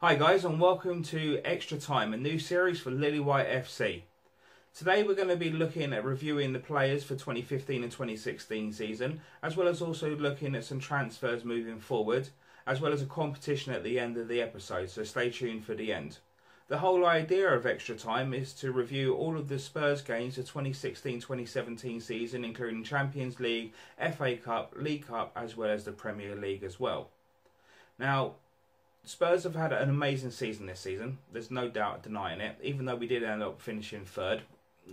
Hi guys, and welcome to Extra Time, a new series for Lilywhite FC. Today we're going to be looking at reviewing the players for 2015 and 2016 season, as well as also looking at some transfers moving forward, as well as a competition at the end of the episode, so stay tuned for the end. The whole idea of Extra Time is to review all of the Spurs games for 2016-2017 season, including Champions League, FA Cup, League Cup, as well as the Premier League as well. Now, Spurs have had an amazing season this season. There's no doubt denying it. Even though we did end up finishing third,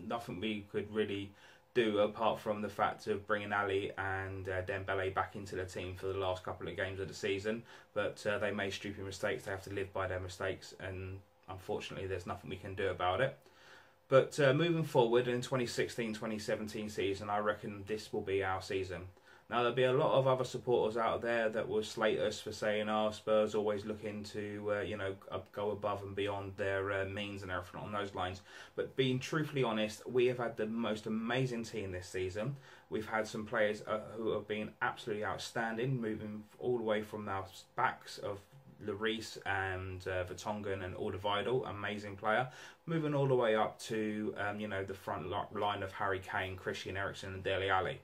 nothing we could really do apart from the fact of bringing Ali and Bentaleb back into the team for the last couple of games of the season. But they made stupid mistakes. They have to live by their mistakes, and unfortunately there's nothing we can do about it. But moving forward in 2016-2017 season, I reckon this will be our season. Now, there'll be a lot of other supporters out there that will slate us for saying, "Oh, Spurs always looking to, go above and beyond their means and everything on those lines." But being truthfully honest, we have had the most amazing team this season. We've had some players who have been absolutely outstanding, moving all the way from our backs of Lilywhite and Vertonghen and Lilywhite, amazing player, moving all the way up to the front line of Harry Kane, Christian Eriksen, and Dele Alli.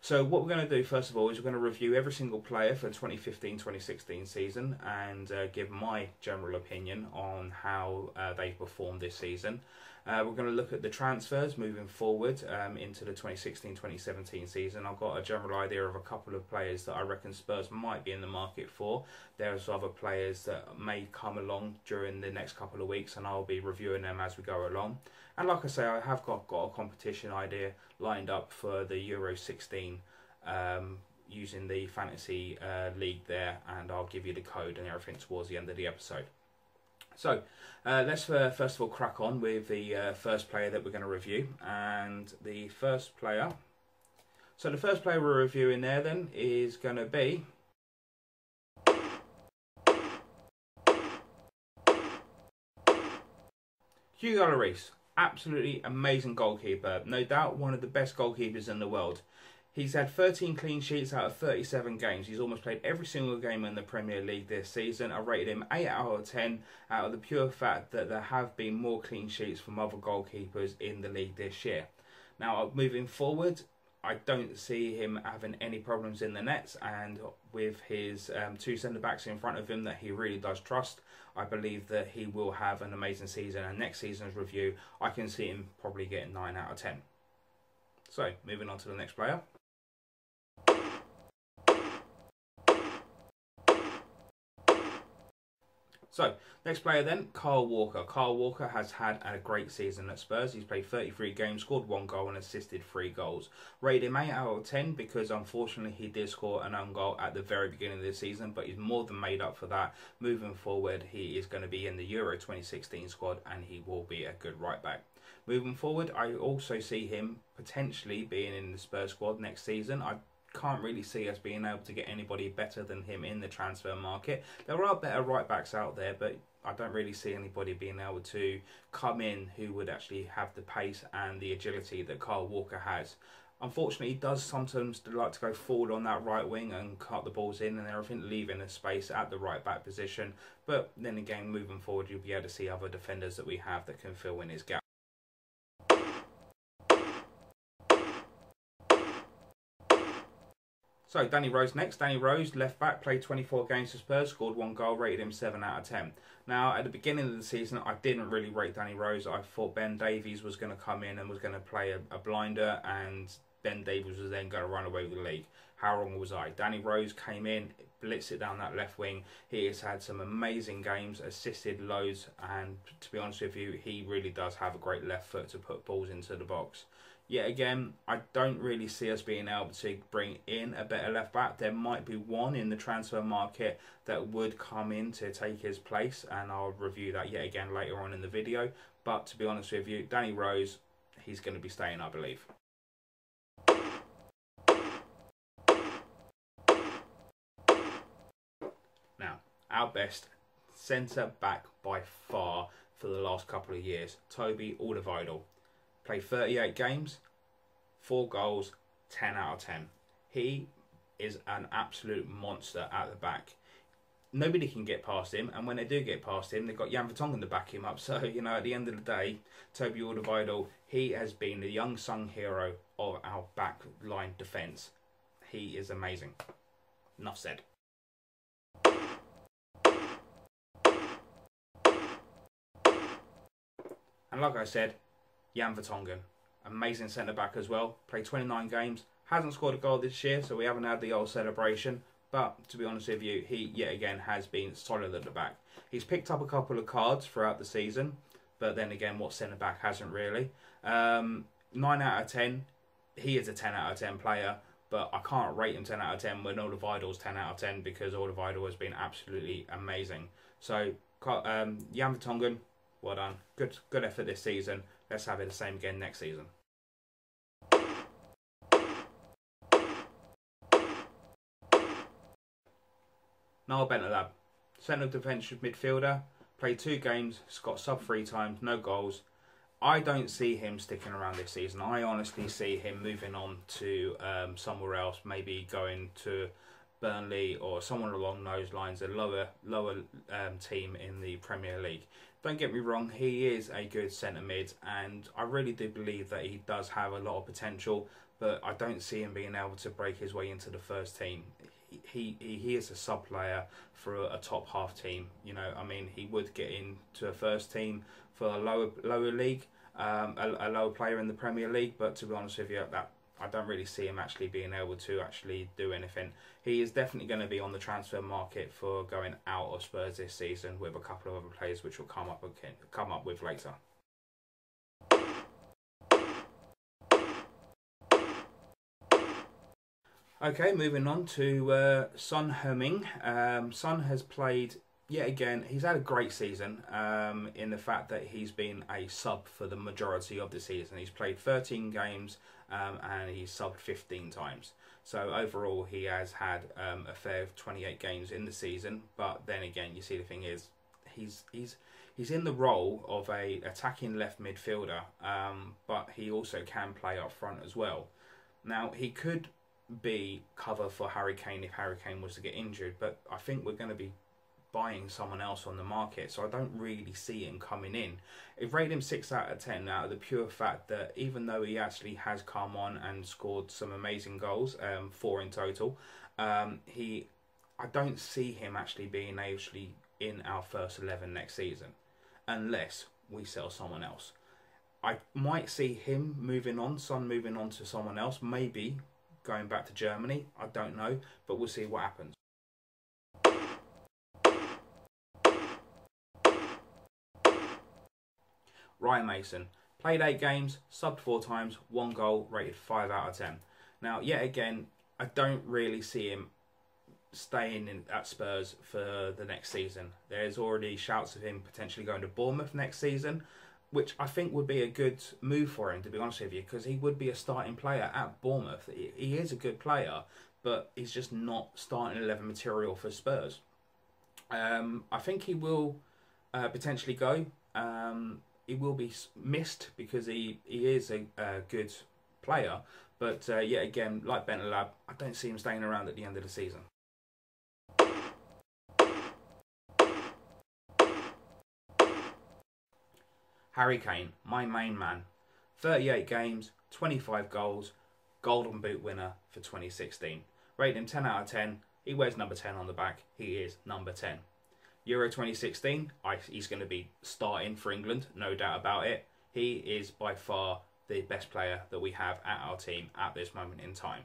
So what we're going to do first of all is we're going to review every single player for the 2015-2016 season and give my general opinion on how they performed this season. We're going to look at the transfers moving forward into the 2016-2017 season. I've got a general idea of a couple of players that I reckon Spurs might be in the market for. There's other players that may come along during the next couple of weeks, and I'll be reviewing them as we go along. And like I say, I have got a competition idea lined up for the Euro 16 using the fantasy league there, and I'll give you the code and everything towards the end of the episode. So let's first of all crack on with the first player that we're going to review. And the first player, we're reviewing there then is going to be Hugo Lloris. Absolutely amazing goalkeeper, no doubt one of the best goalkeepers in the world. He's had 13 clean sheets out of 37 games. He's almost played every single game in the Premier League this season. I rated him 8 out of 10 out of the pure fact that there have been more clean sheets from other goalkeepers in the league this year. Now, moving forward, I don't see him having any problems in the nets, and with his two centre-backs in front of him that he really does trust, I believe that he will have an amazing season, and next season's review, I can see him probably getting 9 out of 10. So, moving on to the next player. So, next player then, Kyle Walker. Kyle Walker has had a great season at Spurs. He's played 33 games, scored 1 goal and assisted 3 goals. Rated him 8 out of 10 because unfortunately he did score an own goal at the very beginning of the season, but he's more than made up for that. Moving forward, he is going to be in the Euro 2016 squad and he will be a good right back. Moving forward, I also see him potentially being in the Spurs squad next season. I can't really see us being able to get anybody better than him in the transfer market. There are better right backs out there, but I don't really see anybody being able to come in who would actually have the pace and the agility that Kyle Walker has. Unfortunately, he does sometimes like to go forward on that right wing and cut the balls in and everything, leaving a space at the right back position. But then again, moving forward, you'll be able to see other defenders that we have that can fill in his gap. So, Danny Rose next. Danny Rose, left back, played 24 games for Spurs, scored 1 goal, rated him 7 out of 10. Now, at the beginning of the season, I didn't really rate Danny Rose. I thought Ben Davies was going to come in and was going to play a blinder, and Ben Davies was then going to run away with the league. How wrong was I? Danny Rose came in, blitzed it down that left wing. He has had some amazing games, assisted loads, and to be honest with you, he really does have a great left foot to put balls into the box. Yet again, I don't really see us being able to bring in a better left back. There might be one in the transfer market that would come in to take his place, and I'll review that yet again later on in the video. But to be honest with you, Danny Rose, he's going to be staying, I believe. Now, our best centre back by far for the last couple of years, Toby Alderweireld. Played 38 games, 4 goals, 10 out of 10. He is an absolute monster at the back. nobody can get past him, and when they do get past him, they've got Jan Vertonghen to back him up. So, you know, at the end of the day, Toby Alderweireld, he has been the young sung hero of our back line defence. He is amazing. Enough said. And like I said, Jan Vertonghen, amazing centre-back as well. Played 29 games, hasn't scored a goal this year, so we haven't had the old celebration. But to be honest with you, he yet again has been solid at the back. He's picked up a couple of cards throughout the season, but then again, what centre-back hasn't really? 9 out of 10, he is a 10 out of 10 player, but I can't rate him 10 out of 10 when Alderweireld's 10 out of 10 because Alderweireld has been absolutely amazing. So, Jan Vertonghen, well done. Good effort this season. Let's have it the same again next season. Nabil Bentaleb, centre defensive midfielder, played 2 games, got sub 3 times, no goals. I don't see him sticking around this season. I honestly see him moving on to somewhere else, maybe going to Burnley or someone along those lines, a lower team in the Premier League. Don't get me wrong, he is a good centre mid, and I really do believe that he does have a lot of potential, but I don't see him being able to break his way into the first team. He is a sub player for a top half team. You know, I mean, he would get into a first team for a lower league, a lower player in the Premier League. But to be honest with you, that I don't really see him actually being able to actually do anything. He is definitely going to be on the transfer market for going out of Spurs this season with a couple of other players which will come up with later. Okay, moving on to Son Heung-min. Son has played, yet again, he's had a great season in the fact that he's been a sub for the majority of the season. He's played 13 games and he's subbed 15 times. So overall, he has had a fair 28 games in the season. But then again, you see the thing is, he's in the role of a attacking left midfielder, but he also can play up front as well. Now, he could be cover for Harry Kane if Harry Kane was to get injured, but I think we're going to be buying someone else on the market, so I don't really see him coming in. I've rated him 6 out of 10 out of the pure fact that even though he actually has come on and scored some amazing goals, 4 in total, I don't see him actually being in our first 11 next season unless we sell someone else. I might see him moving on, Son moving on to someone else, maybe going back to Germany, I don't know, but we'll see what happens. Ryan Mason, played 8 games, subbed 4 times, 1 goal, rated 5 out of 10. Now, yet again, I don't really see him staying at Spurs for the next season. There's already shouts of him potentially going to Bournemouth next season, which I think would be a good move for him, to be honest with you, because he would be a starting player at Bournemouth. He is a good player, but he's just not starting 11 material for Spurs. I think he will potentially go. He will be missed because he is a good player, but yet again, like Bentaleb, I don't see him staying around at the end of the season. Harry Kane, my main man. 38 games, 25 goals, Golden Boot winner for 2016. Rated him 10 out of 10. He wears number 10 on the back. He is number 10. Euro 2016, he's going to be starting for England, no doubt about it. He is by far the best player that we have at our team at this moment in time.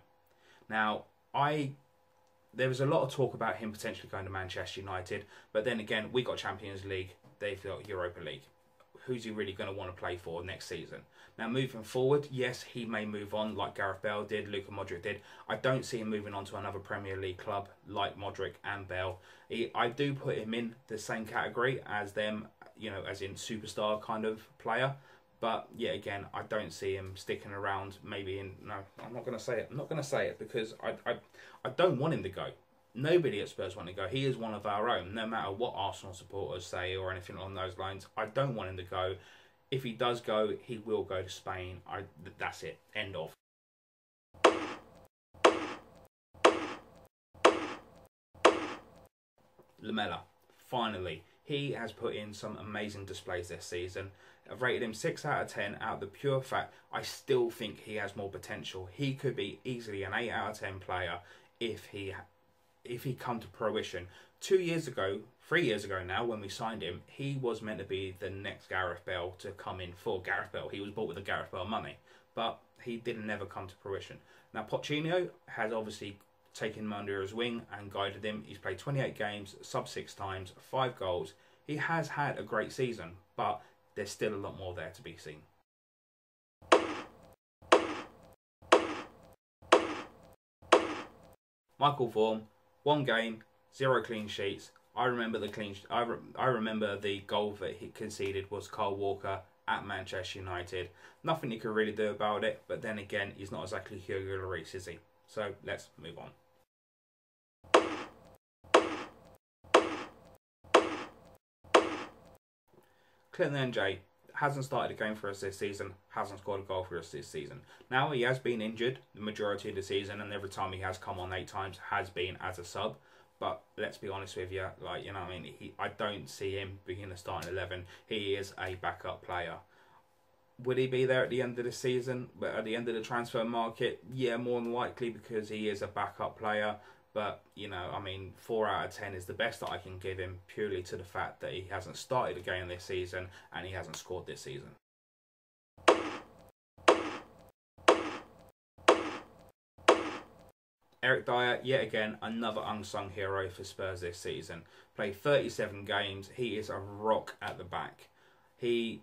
Now, there was a lot of talk about him potentially going to Manchester United, but then again, we got Champions League, they've got Europa League. Who's he really going to want to play for next season? Now, moving forward, yes, he may move on like Gareth Bale did, Luka Modric did. I don't see him moving on to another Premier League club like Modric and Bale. I do put him in the same category as them, you know, as in superstar kind of player. But yet again, I don't see him sticking around. Maybe in I'm not going to say it. I'm not going to say it because I don't want him to go. Nobody at Spurs want to go. He is one of our own, no matter what Arsenal supporters say or anything along those lines. I don't want him to go. If he does go, he will go to Spain. That's it. End of. Lamela, finally. He has put in some amazing displays this season. I've rated him 6 out of 10 out of the pure fact I still think he has more potential. He could be easily an 8 out of 10 player if he come to fruition. 2 years ago, 3 years ago now, when we signed him, he was meant to be the next Gareth Bale to come in for Gareth Bale. He was bought with the Gareth Bale money, but he didn't never come to fruition. Now, Postion has obviously taken him under his wing and guided him. He's played 28 games, sub 6 times, 5 goals. He has had a great season, but there's still a lot more there to be seen. Michael Vaughan, 1 game, 0 clean sheets. I remember the goal that he conceded was Kyle Walker at Manchester United. Nothing you can really do about it, but then again, he's not exactly Hugo Lloris, is he? So let's move on. Clinton NJ hasn't started a game for us this season, hasn't scored a goal for us this season. Now, he has been injured the majority of the season, and every time he has come on 8 times has been as a sub. But let's be honest with you, like, you know what I mean? I don't see him being a starting 11. He is a backup player. Would he be there at the end of the season? But at the end of the transfer market, yeah, more than likely, because he is a backup player. But, you know, I mean, 4 out of 10 is the best that I can give him, purely to the fact that he hasn't started a game this season and he hasn't scored this season. Eric Dier, yet again, another unsung hero for Spurs this season. Played 37 games. He is a rock at the back. He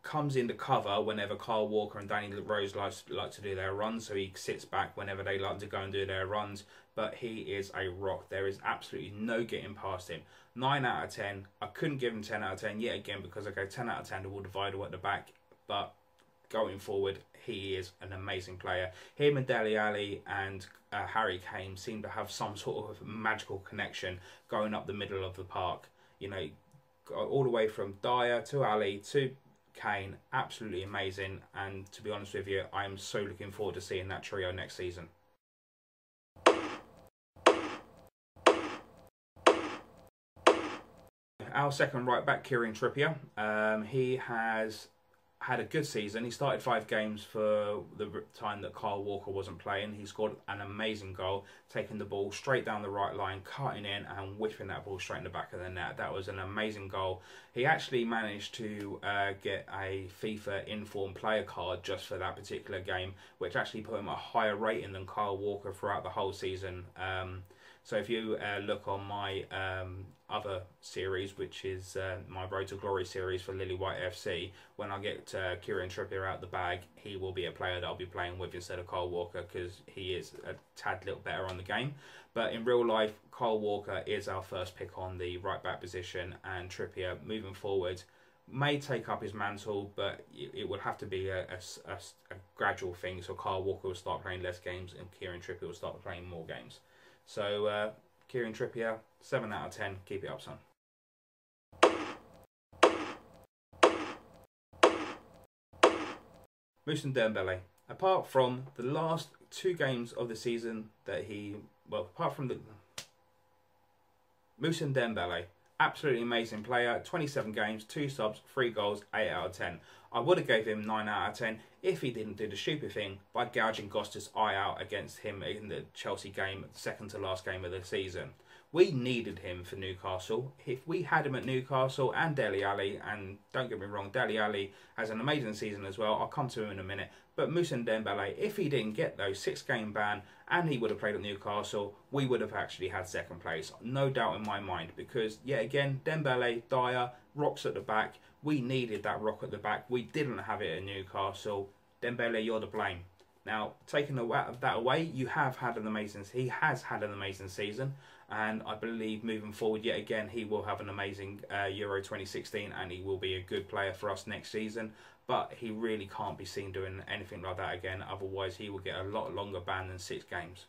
comes into cover whenever Kyle Walker and Danny Rose like to do their runs, so he sits back whenever they like to go and do their runs, but he is a rock. There is absolutely no getting past him. 9 out of 10. I couldn't give him 10 out of 10 yet again because I go 10 out of 10 to Will Divider at the back, but going forward, he is an amazing player. Him and Dele Alli and Harry Kane seem to have some sort of magical connection going up the middle of the park. You know, all the way from Dier to Ali to Kane, absolutely amazing. And to be honest with you, I am so looking forward to seeing that trio next season. Our second right back, Kieran Trippier, he has had a good season. He started 5 games for the time that Kyle Walker wasn't playing. He scored an amazing goal, taking the ball straight down the right line, cutting in and whipping that ball straight in the back of the net. That was an amazing goal. He actually managed to get a FIFA informed player card just for that particular game, which actually put him a higher rating than Kyle Walker throughout the whole season. So if you look on my other series, which is my Road to Glory series for Lilywhite FC, when I get Kieran Trippier out the bag, he will be a player that I'll be playing with instead of Kyle Walker, because he is a tad little better on the game. But in real life, Kyle Walker is our first pick on the right back position, and Trippier, moving forward, may take up his mantle, but it would have to be a gradual thing. So Kyle Walker will start playing less games and Kieran Trippier will start playing more games. So Kieran Trippier, 7 out of 10. Keep it up, son. Moussa Dembele. Apart from the last 2 games of the season that apart from the Moussa Dembele, absolutely amazing player. 27 games, 2 subs, 3 goals, 8 out of 10. I would have gave him 9 out of 10 if he didn't do the stupid thing by gouging Costa's eye out against him in the Chelsea game, second to last game of the season. We needed him for Newcastle. If we had him at Newcastle and Dele Alli, and don't get me wrong, Dele Alli has an amazing season as well. I'll come to him in a minute. But Moussa Dembele, if he didn't get those 6-game ban and he would have played at Newcastle, we would have actually had second place. No doubt in my mind, because yet again, Dembele, Dier, rocks at the back. We needed that rock at the back. We didn't have it at Newcastle. Dembele, you're to blame. Now, taking that away, he has had an amazing season, and I believe moving forward, yet again, he will have an amazing Euro 2016, and he will be a good player for us next season. But he really can't be seen doing anything like that again, otherwise he will get a lot longer ban than 6 games.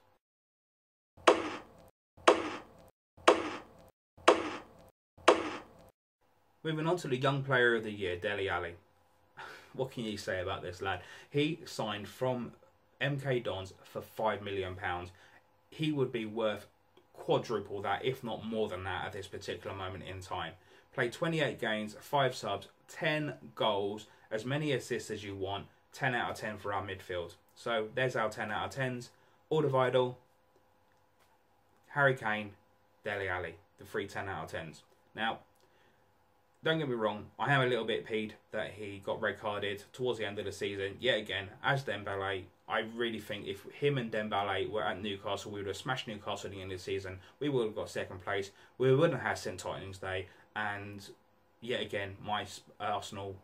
Moving on to the Young Player of the Year, Dele Alli. What can you say about this lad? He signed from MK Dons for £5 million. He would be worth quadruple that, if not more than that, at this particular moment in time. Played 28 games, 5 subs, 10 goals, as many assists as you want, 10 out of 10 for our midfield. So there's our 10 out of 10s. Alderweireld, Harry Kane, Dele Alli, the 3 10 out of 10s. Now, don't get me wrong, I am a little bit peeved that he got red carded towards the end of the season. Yet again, as Dembele, I really think if him and Dembele were at Newcastle, we would have smashed Newcastle at the end of the season. We would have got second place. We wouldn't have had St. Titans Day. And yet again, my Arsenal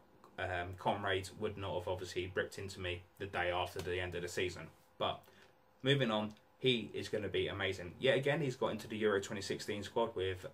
comrades would not have obviously ripped into me the day after the end of the season. But moving on, he is going to be amazing. Yet again, he's got into the Euro 2016 squad with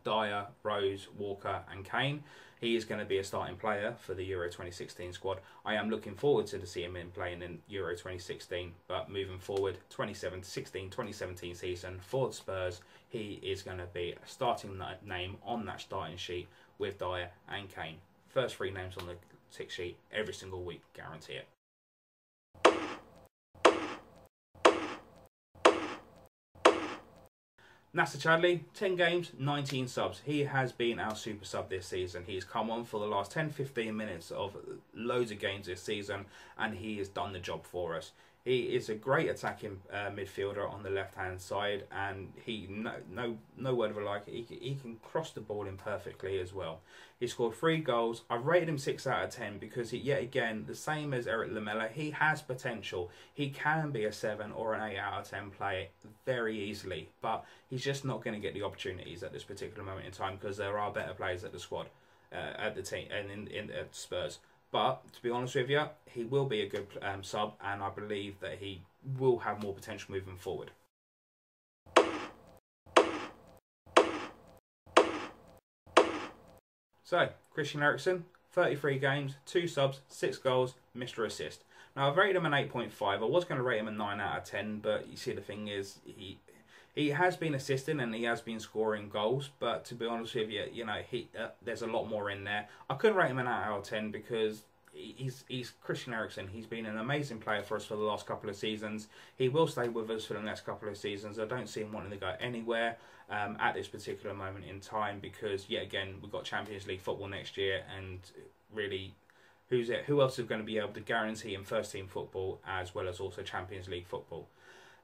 Dyer, Rose, Walker and Kane. He is going to be a starting player for the Euro 2016 squad. I am looking forward to seeing him playing in Euro 2016, but moving forward, 2016-2017 season for Spurs, he is going to be a starting name on that starting sheet with Dyer and Kane. First 3 names on the tick sheet every single week, guarantee it. Nacer Chadli, 10 games, 19 subs. He has been our super sub this season. He's come on for the last 10-15 minutes of loads of games this season, and he has done the job for us. He is a great attacking midfielder on the left-hand side, and he, no word of a lie, he can cross the ball in perfectly as well. He scored 3 goals. I've rated him 6 out of 10 because, yet again, the same as Eric Lamela, he has potential. He can be a 7 or an 8 out of 10 player very easily, but he's just not going to get the opportunities at this particular moment in time because there are better players at the squad, at the team, and at Spurs. But to be honest with you, he will be a good sub, and I believe that he will have more potential moving forward. So, Christian Eriksen, 33 games, 2 subs, 6 goals, Mr. Assist. Now, I've rated him an 8.5. I was going to rate him a 9 out of 10, but you see, the thing is, he has been assisting and he has been scoring goals, but to be honest with you, there's a lot more in there. I couldn't rate him an 8 out of 10 because he's Christian Eriksen. He's been an amazing player for us for the last couple of seasons. He will stay with us for the next couple of seasons. I don't see him wanting to go anywhere at this particular moment in time because, yet again, we've got Champions League football next year, and really, who else is going to be able to guarantee him first team football as well as also Champions League football?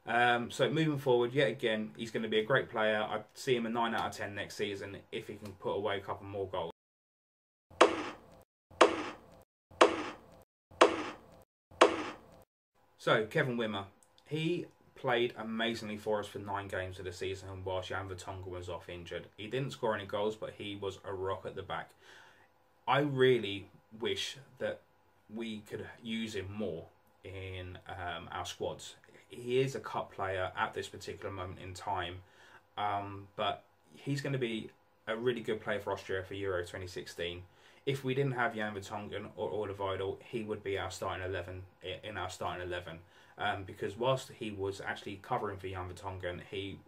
So moving forward, yet again, he's going to be a great player. I'd see him a 9 out of 10 next season if he can put away a couple more goals. So, Kevin Wimmer, he played amazingly for us for 9 games of the season whilst Jan Vertonghen was off injured. He didn't score any goals, but he was a rock at the back. I really wish that we could use him more in our squads. He is a cup player at this particular moment in time, but he's going to be a really good player for Austria for Euro 2016. If we didn't have Jan Vertonghen or Alderweireld, he would be our starting 11 in our starting 11. Because whilst he was actually covering for Jan Vertonghen, he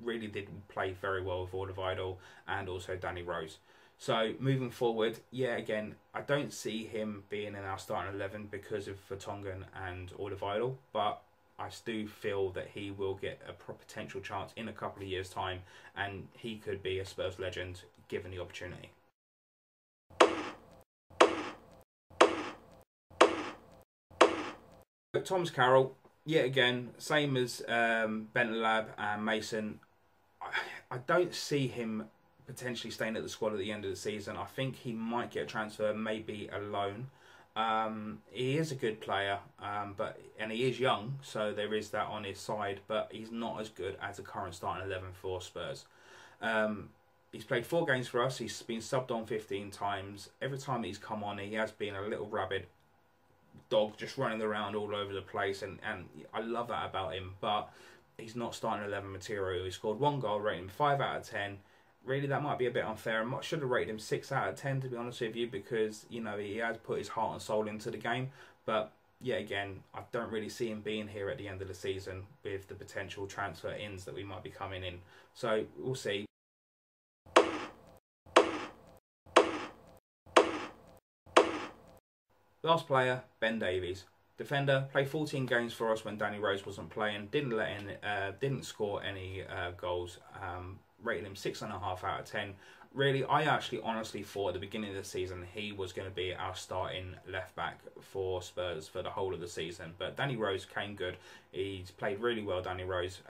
really did play very well with Alderweireld and also Danny Rose. So moving forward, yeah, again, I don't see him being in our starting 11 because of Vertonghen and Alderweireld, but I do feel that he will get a potential chance in a couple of years' time, and he could be a Spurs legend given the opportunity. Thomas Carroll, yet again, same as Bentaleb and Mason. I don't see him potentially staying at the squad at the end of the season. I think he might get a transfer, maybe a loan. He is a good player, and he is young, so there is that on his side, but he's not as good as the current starting 11 for Spurs. He's played 4 games for us. He's been subbed on 15 times. Every time he's come on, he has been a little rabid dog just running around all over the place, and I love that about him, but he's not starting 11 material. He scored 1 goal, rating him 5 out of 10. Really, that might be a bit unfair. I should have rated him 6 out of 10, to be honest with you, because, he has put his heart and soul into the game. But, yeah, again, I don't really see him being here at the end of the season with the potential transfer ins that we might be coming in. So, we'll see. Last player, Ben Davies. Defender, played 14 games for us when Danny Rose wasn't playing. Didn't score any goals. Rated him 6.5 out of 10. Really, I actually honestly thought at the beginning of the season he was going to be our starting left back for Spurs for the whole of the season. But Danny Rose came good. He's played really well, Danny Rose.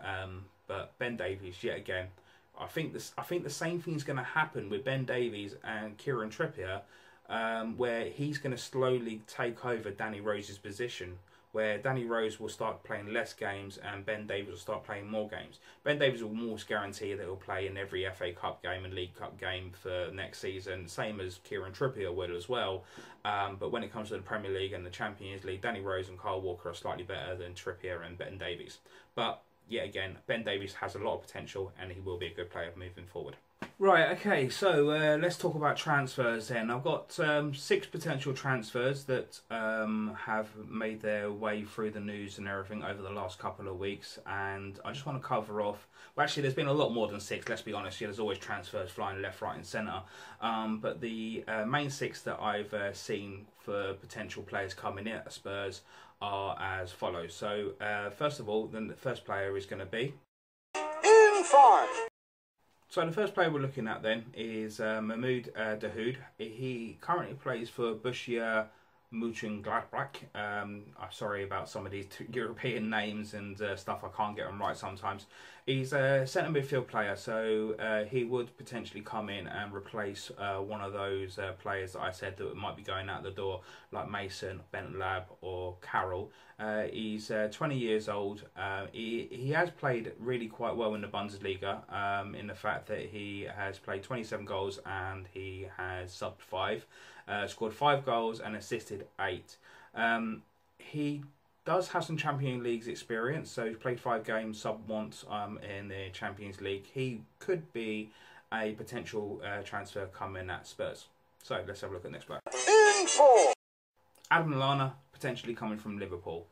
But Ben Davies, yet again, I think the same thing's going to happen with Ben Davies and Kieran Trippier, where he's going to slowly take over Danny Rose's position, where Danny Rose will start playing less games and Ben Davies will start playing more games. Ben Davies will almost guarantee that he'll play in every FA Cup game and League Cup game for next season, same as Kieran Trippier would as well. But when it comes to the Premier League and the Champions League, Danny Rose and Kyle Walker are slightly better than Trippier and Ben Davies. But yet again, Ben Davies has a lot of potential and he will be a good player moving forward. Right, okay, so let's talk about transfers then. I've got 6 potential transfers that have made their way through the news and everything over the last couple of weeks, and I just want to cover off, well actually there's been a lot more than 6, let's be honest. Yeah, there's always transfers flying left, right and centre, but the main 6 that I've seen for potential players coming in at Spurs are as follows. So first of all, then the first player is going to be in 5. So the first player we're looking at then is Mahmoud Dahoud. He currently plays for Borussia Mönchengladbach. I'm sorry about some of these European names and stuff. I can't get them right sometimes. He's a centre midfield player, so he would potentially come in and replace one of those players that I said that might be going out the door, like Mason, Bentaleb or Carroll. He's 20 years old. He has played really quite well in the Bundesliga, in the fact that he has played 27 goals and he has subbed 5. Scored 5 goals and assisted 8. He does have some Champions League experience, so he's played 5 games, subbed once in the Champions League. He could be a potential transfer coming at Spurs. So let's have a look at the next player. In 4. Adam Lallana, potentially coming from Liverpool.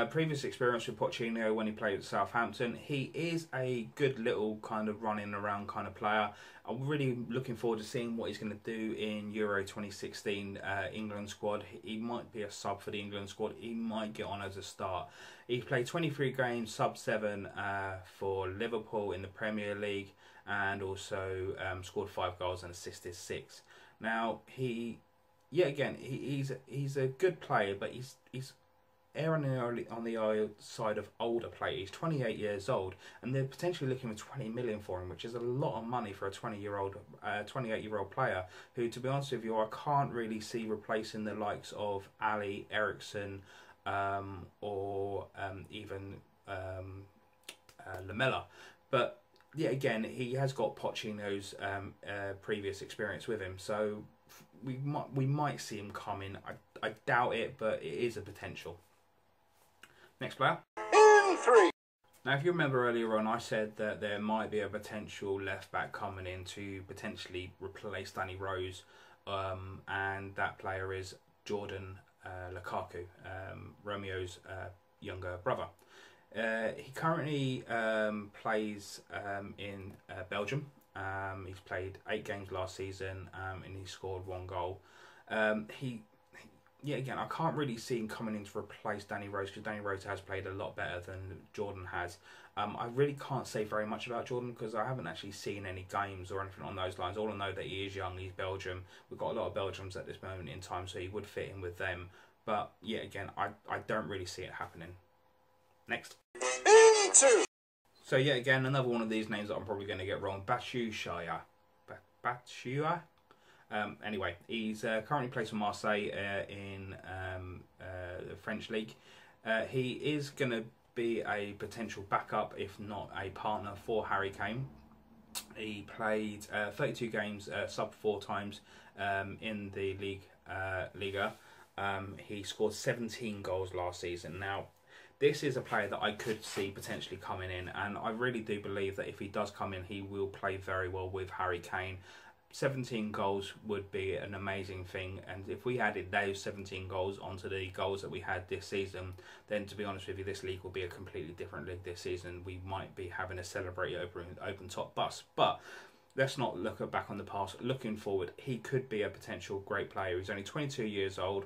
Previous experience with Postion when he played at Southampton. He is a good little kind of running around kind of player. I'm really looking forward to seeing what he's going to do in Euro 2016 England squad. He might be a sub for the England squad. He might get on as a start. He played 23 games, sub 7 for Liverpool in the Premier League, and also scored 5 goals and assisted 6. Now he's a good player, but he's erring on the side of older players. He's 28 years old, and they're potentially looking for 20 million for him, which is a lot of money for a 28-year-old player. Who, to be honest with you, I can't really see replacing the likes of Ali, Eriksen, or even Lamela. But yeah, again, he has got Pochettino's previous experience with him, so we might see him coming. I doubt it, but it is a potential. Next player. In 3. Now, if you remember earlier on, I said that there might be a potential left back coming in to potentially replace Danny Rose, and that player is Jordan Lukaku, Romeo's younger brother. He currently plays in Belgium. He's played 8 games last season, and he scored 1 goal. Again, I can't really see him coming in to replace Danny Rose, because Danny Rose has played a lot better than Jordan has. I really can't say very much about Jordan because I haven't actually seen any games or anything on those lines. All I know that he is young, he's Belgium. We've got a lot of Belgians at this moment in time, so he would fit in with them. But yeah, again, I don't really see it happening. Next. In 2. So yeah, again, another one of these names that I'm probably going to get wrong. Batshuayi. Anyway, he's currently plays for Marseille in the French league. He is going to be a potential backup, if not a partner, for Harry Kane. He played 32 games, sub 4 times in the Liga. He scored 17 goals last season. Now, this is a player that I could see potentially coming in, and I really do believe that if he does come in, he will play very well with Harry Kane. 17 goals would be an amazing thing, and if we added those 17 goals onto the goals that we had this season, then to be honest with you, this league will be a completely different league this season. We might be having a celebrate open top bus, but let's not look back on the past. Looking forward, he could be a potential great player. He's only 22 years old.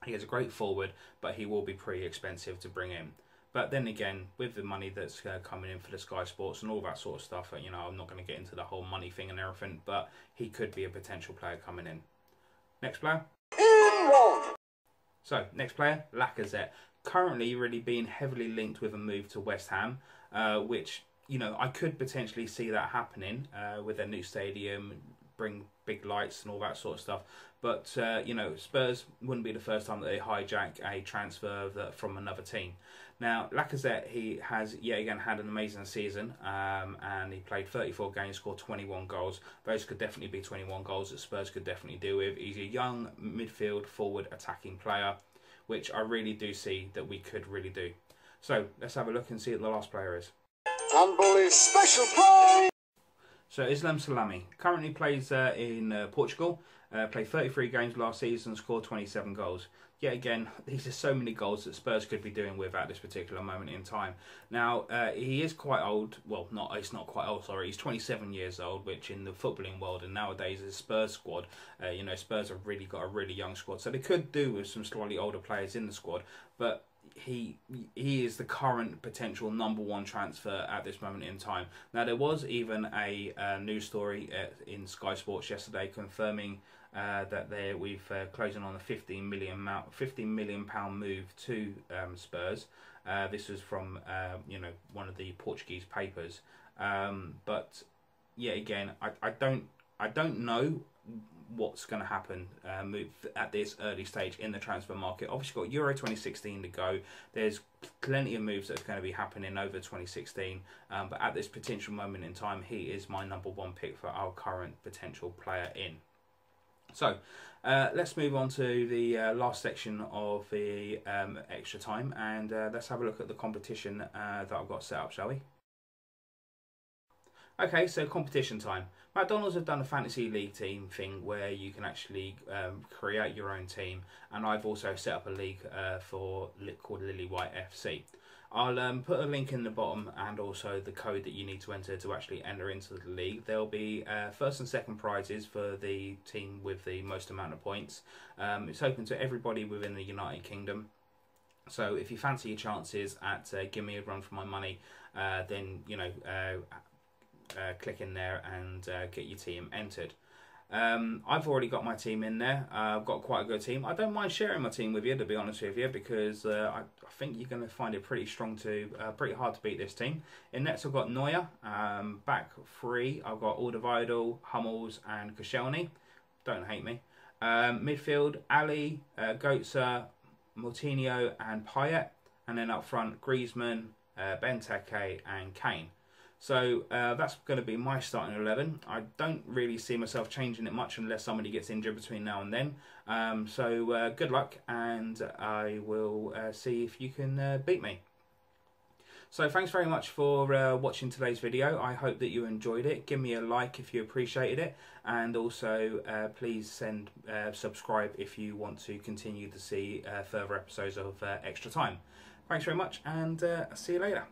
He is a great forward, but he will be pretty expensive to bring in. But then again, with the money that's coming in for the Sky Sports and all that sort of stuff, you know, I'm not going to get into the whole money thing and everything, but he could be a potential player coming in. Next player. So, next player, Lacazette. Currently really being heavily linked with a move to West Ham, which, you know, I could potentially see that happening with a new stadium, bring big lights and all that sort of stuff. But, you know, Spurs wouldn't be the first time that they hijack a transfer from another team. Now, Lacazette, he has yet again had an amazing season, and he played 34 games, scored 21 goals. Those could definitely be 21 goals that Spurs could definitely do with. He's a young midfield forward attacking player, which I really do see that we could really do. So, let's have a look and see what the last player is. Handball's special play! So, Islam Salami currently plays in Portugal, played 33 games last season, scored 27 goals. Yet again, these are so many goals that Spurs could be doing with at this particular moment in time. Now, he is quite old. Well, he's not quite old, sorry. He's 27 years old, which in the footballing world and nowadays is Spurs squad. You know, Spurs have really got a really young squad. So they could do with some slightly older players in the squad. But he is the current potential #1 transfer at this moment in time. Now, there was even a news story in Sky Sports yesterday confirming that we've closing on a £15 million move to Spurs. This was from you know, one of the Portuguese papers. But yeah, again, I don't know what's going to happen at this early stage in the transfer market. Obviously, got Euro 2016 to go. There's plenty of moves that's going to be happening over 2016. But at this potential moment in time, he is my #1 pick for our current potential player in. So, let's move on to the last section of the extra time, and let's have a look at the competition that I've got set up, shall we? Okay, so competition time. McDonald's have done a fantasy league team thing where you can actually create your own team, and I've also set up a league called Lilywhite FC. I'll put a link in the bottom and also the code that you need to enter to actually enter into the league. There'll be first and second prizes for the team with the most amount of points. It's open to everybody within the United Kingdom. So if you fancy your chances at give me a run for my money, then, you know, click in there and get your team entered. I've already got my team in there. I've got quite a good team. I don't mind sharing my team with you, to be honest with you, because I think you're going to find it pretty pretty hard to beat this team. In nets, I've got Neuer. Back three, I've got Alderweireld, Hummels, and Koscielny. Don't hate me. Midfield, Ali, Götze, Moutinho, and Payet. And then up front, Griezmann, Bentaleb, and Kane. So that's going to be my starting 11. I don't really see myself changing it much unless somebody gets injured between now and then. So good luck, and I will see if you can beat me. So thanks very much for watching today's video. I hope that you enjoyed it. Give me a like if you appreciated it, and also please subscribe if you want to continue to see further episodes of Extra Time. Thanks very much, and see you later.